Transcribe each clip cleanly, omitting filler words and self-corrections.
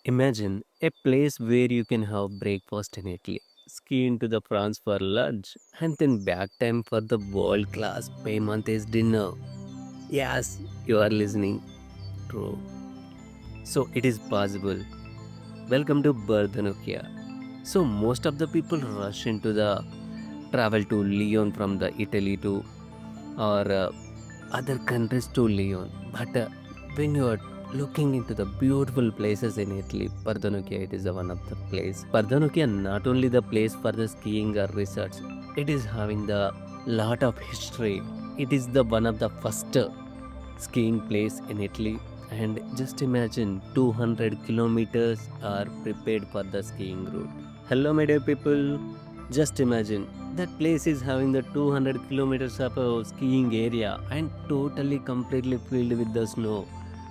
Imagine a place where you can have breakfast in Italy, ski into the France for lunch, and then back time for the world class Piedmontese dinner. Yes, you are listening true. So it is possible. Welcome to Bardonecchia. So most of the people rush into the travel to Lyon from the Italy to or other countries to Lyon. But when you are looking into the beautiful places in Italy, Bardonecchia it is the one of the place. Bardonecchia not only the place for the skiing or research, it is having the lot of history. It is the one of the first skiing place in Italy. And just imagine 200 kilometers are prepared for the skiing route. Hello, my dear people. Just imagine that place is having the 200 kilometers of a skiing area and totally completely filled with the snow.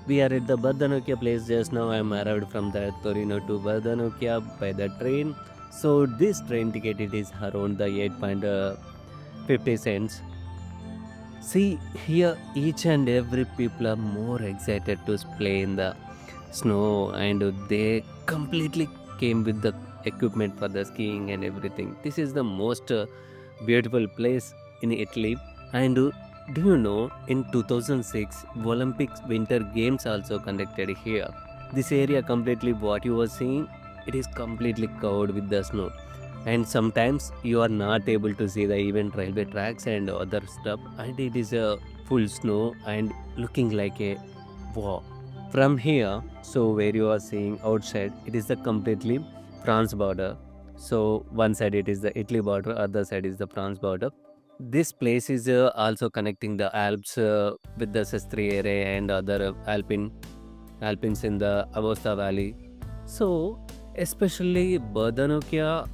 We are at the Bardonecchia place just now. I am arrived from the Torino to Bardonecchia by the train. So this train ticket it is around the 8.50 cents. See here, each and every people are more excited to play in the snow, and they completely came with the equipment for the skiing and everything. This is the most beautiful place in Italy. And do you know, in 2006, Olympics Winter Games also conducted here. This area completely what you were seeing, it is completely covered with the snow, and sometimes you are not able to see the even railway tracks and other stuff, and it is a full snow and looking like a wow. From here, so where you are seeing outside, it is the completely France border. So one side it is the Italy border, other side is the France border. This place is also connecting the Alps with the Sestri area and other Alpines in the Susa Valley. So especially Bardonecchia,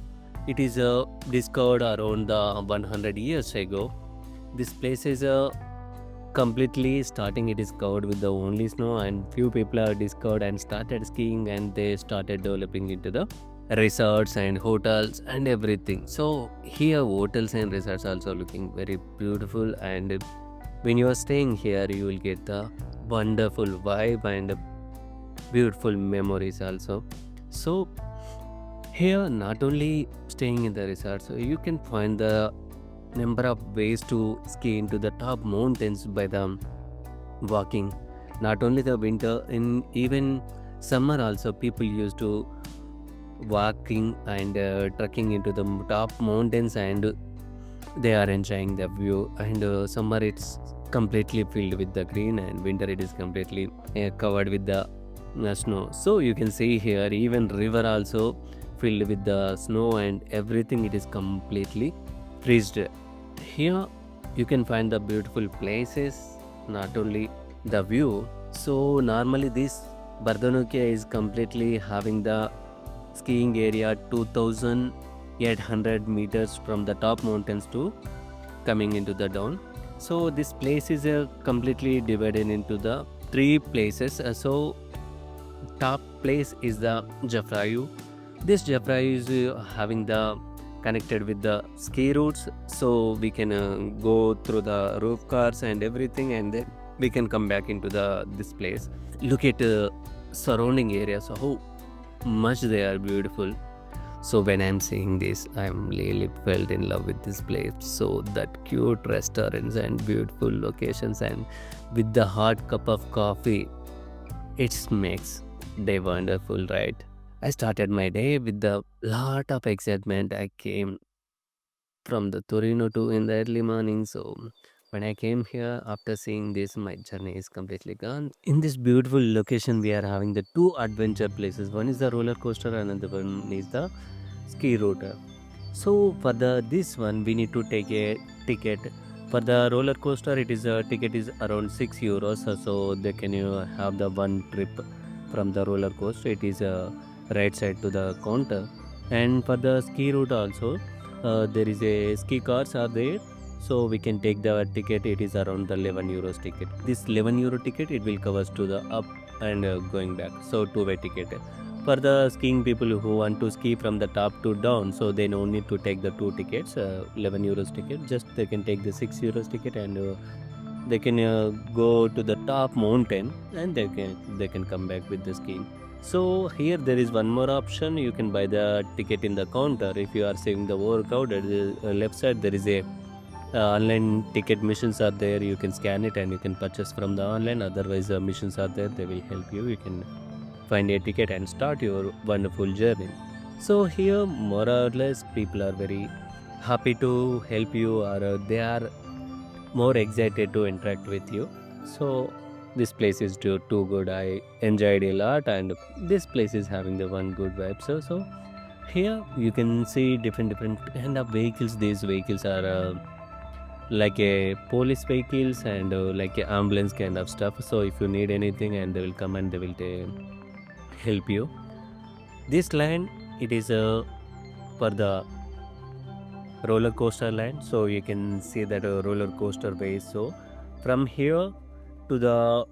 it is discovered around 100 years ago. This place is completely starting. It is covered with the only snow, and few people have discovered and started skiing, and they started developing into the resorts and hotels and everything. So here, hotels and resorts also looking very beautiful. And when you are staying here, you will get the wonderful vibe and beautiful memories also. So here, not only staying in the resort, so you can find the number of ways to ski into the top mountains by the walking. Not only the winter, in even summer also, people used to walking and trekking into the top mountains, and they are enjoying the view. And summer it's completely filled with the green, and winter it is completely covered with the snow. So you can see here even river also filled with the snow, and everything it is completely freezed. Here you can find the beautiful places, not only the view. So normally this Bardonecchia is completely having the skiing area 2800 meters from the top mountains to coming into the down. So this place is completely divided into the three places. So top place is the Jafferau. This Jafferau is having the connected with the ski routes, so we can go through the roof cars and everything, and then we can come back into the this place. Look at surrounding areas, how much they are beautiful. So when I'm seeing this, I'm really felt in love with this place. So that cute restaurants and beautiful locations, and with the hot cup of coffee, it makes day wonderful, right? I started my day with a lot of excitement. I came from the Torino to in the early morning. So when I came here after seeing this, my journey is completely gone. In this beautiful location, we are having the two adventure places. One is the roller coaster, and another one is the ski route. So for the this one, we need to take a ticket. For the roller coaster, it is a ticket is around €6. So they can have the one trip from the roller coaster. It is a right side to the counter. And for the ski route also, there is a ski cars are there. So we can take the ticket. It is around the €11 ticket. This €11 ticket it will covers to the up and going back. So two-way ticket. For the skiing people who want to ski from the top to down, so they no need to take the two tickets, €11 ticket. Just they can take the €6 ticket, and they can go to the top mountain, and they can come back with the skiing. So here there is one more option. You can buy the ticket in the counter. If you are saving the overcrowd, at the left side there is a online ticket machines are there. You can scan it and you can purchase from the online. Otherwise, the machines are there. They will help you. You can find a ticket and start your wonderful journey. So here, more or less, people are very happy to help you, or they are more excited to interact with you. So this place is too good. I enjoyed a lot, and this place is having the one good vibe. So here you can see different kind of vehicles. These vehicles are like a police vehicles and like a ambulance kind of stuff. So if you need anything, and they will come and they will help you. This land, it is for the roller coaster land, so you can see that roller coaster base. So from here to the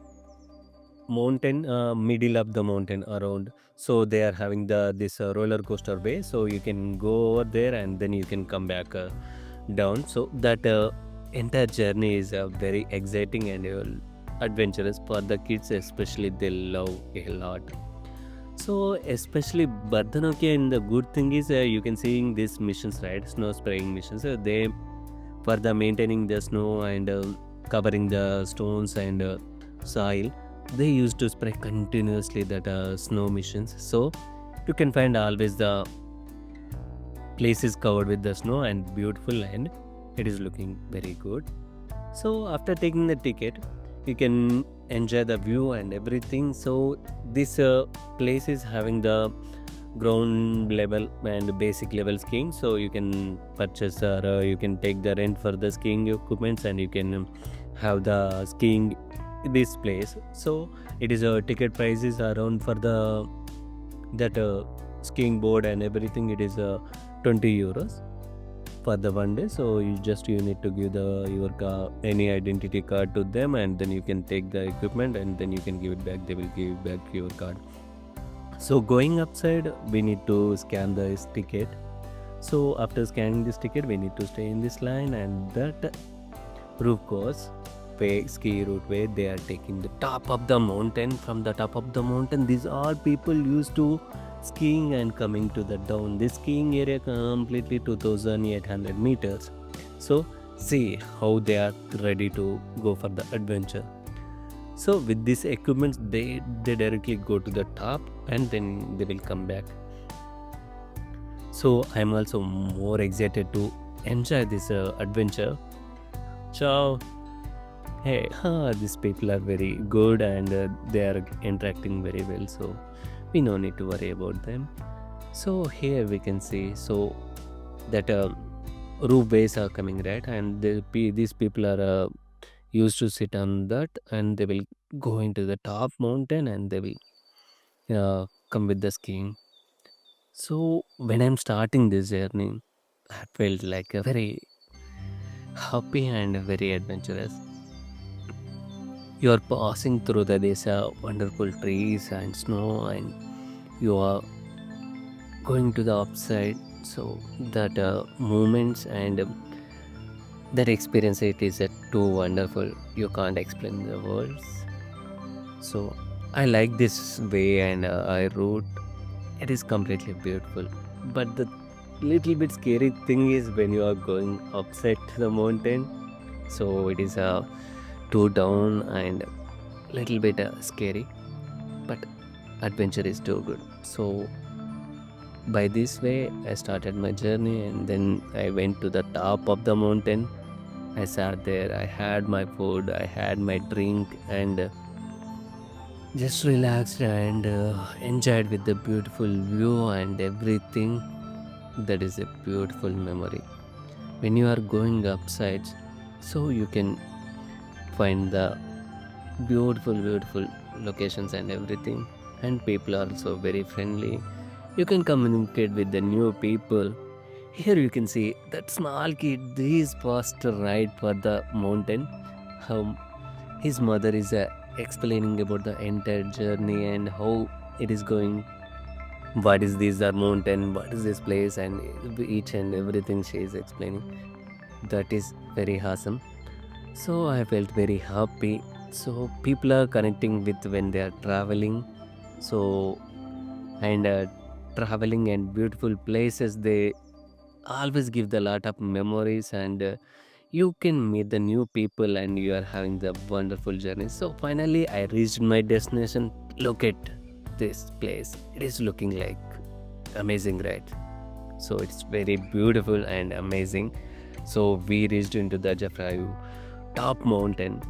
mountain, middle of the mountain around, so they are having the this roller coaster base, so you can go over there and then you can come back down. So that entire journey is very exciting and adventurous for the kids, especially they love a lot. So especially Bardonecchia, and the good thing is you can see these missions, right? Snow spraying missions. They for the maintaining the snow and covering the stones and soil. They used to spray continuously that snow missions. So you can find always the places covered with the snow and beautiful, and it is looking very good. So after taking the ticket, you can enjoy the view and everything. So this place is having the ground level and basic level skiing, so you can purchase or you can take the rent for the skiing equipments, and you can have the skiing this place. So it is a ticket price is around for the that skiing board and everything, it is 20 euros for the one day. So you need to give your any identity card to them, and then you can take the equipment and then you can give it back. They will give you back your card. So going upside, we need to scan this ticket. So after scanning this ticket, we need to stay in this line, and that roof course way, ski route way, they are taking the top of the mountain. From the top of the mountain, these are people used to skiing and coming to the down. This skiing area completely 2800 meters. So see how they are ready to go for the adventure. So with this equipment, they directly go to the top and then they will come back. So I'm also more excited to enjoy this adventure. Ciao. Hey, these people are very good, and they are interacting very well. So we no need to worry about them. So here we can see so that roof base are coming, right, and these people are used to sit on that, and they will go into the top mountain and they will come with the skiing. So when I'm starting this journey, I felt like a very happy and very adventurous. You are passing through these wonderful trees and snow, and you are going to the upside. So that moments and that experience, it is too wonderful. You can't explain the words. So I like this way, and I wrote. It is completely beautiful. But the little bit scary thing is when you are going upside to the mountain. So it is too down and little bit scary. But adventure is too good. So by this way, I started my journey, and then I went to the top of the mountain. I sat there. I had my food. I had my drink, and just relaxed and enjoyed with the beautiful view and everything. That is a beautiful memory. When you are going upside, so you can find the beautiful locations and everything, and people are also very friendly. You can communicate with the new people. Here you can see that small kid, he is fast right for the mountain. How his mother is explaining about the entire journey and how it is going. What is this mountain? What is this place? And each and everything she is explaining. That is very awesome. So I felt very happy. So people are connecting with when they are traveling. So and traveling and beautiful places, they always give the lot of memories, and you can meet the new people and you are having the wonderful journey. So finally I reached my destination. Look at this place, it is looking like amazing, right? So it's very beautiful and amazing. So we reached into the Jafferau top mountain.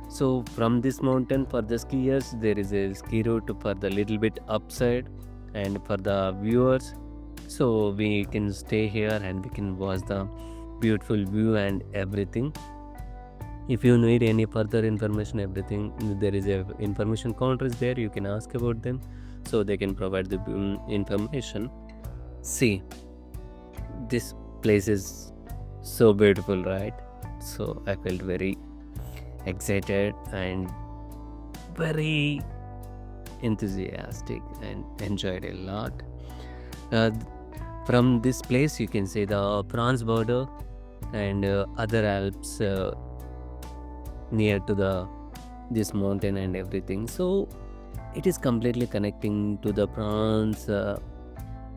So from this mountain, for the skiers, there is a ski route for the little bit upside, and for the viewers, so we can stay here and we can watch the beautiful view and everything. If you need any further information, everything, there is a information counter is there. You can ask about them, so they can provide the information. See, this place is so beautiful, right? So I felt very excited and very enthusiastic and enjoyed a lot. Uh, from this place, you can see the France border and other Alps near to the this mountain and everything. So it is completely connecting to the France,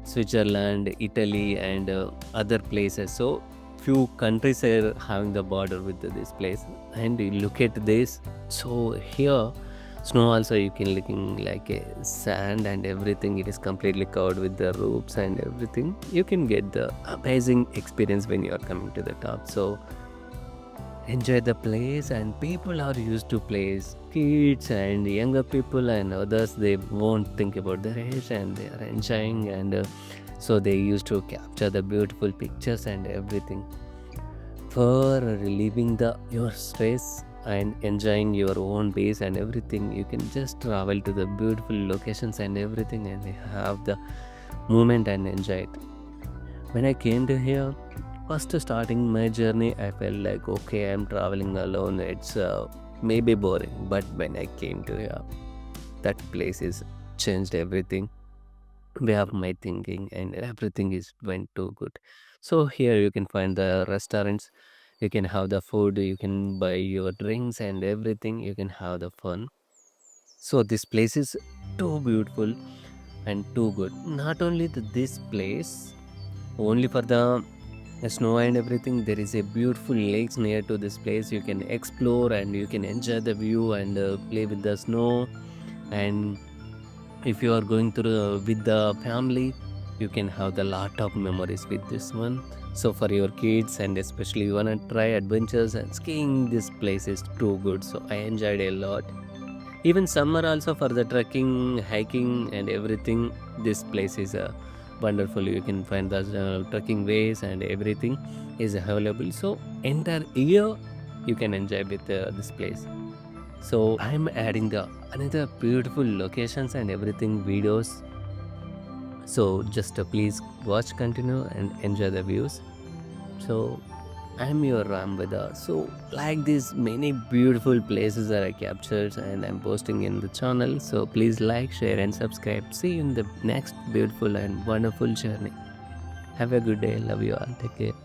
Switzerland, Italy, and other places. So few countries are having the border with this place. And you look at this. So here, snow also you can looking like a sand and everything. It is completely covered with the roofs and everything. You can get the amazing experience when you are coming to the top. So enjoy the place, and people are used to place, kids and younger people and others, they won't think about their age and they are enjoying, and so they used to capture the beautiful pictures and everything. For relieving your stress and enjoying your own base and everything, you can just travel to the beautiful locations and everything and have the moment and enjoy it. When I came to here, first starting my journey, I felt like, okay, I'm traveling alone, it's maybe boring. But when I came to here, that place is changed everything. Way of my thinking and everything is went too good. So here you can find the restaurants, you can have the food, you can buy your drinks and everything, you can have the fun. So this place is too beautiful and too good. Not only this place, only for the snow and everything, there is a beautiful lakes near to this place. You can explore and you can enjoy the view and play with the snow. And if you are going through with the family, you can have the lot of memories with this one. So for your kids, and especially you want to try adventures and skiing, this place is too good. So I enjoyed a lot. Even summer also, for the trekking, hiking and everything, this place is wonderful. You can find the trekking ways and everything is available. So entire year you can enjoy with this place. So I'm adding the another beautiful locations and everything videos. So just please watch, continue and enjoy the views. So I'm your Ramveda. So like this, many beautiful places that I captured and I'm posting in the channel. So please like, share and subscribe. See you in the next beautiful and wonderful journey. Have a good day. Love you all. Take care.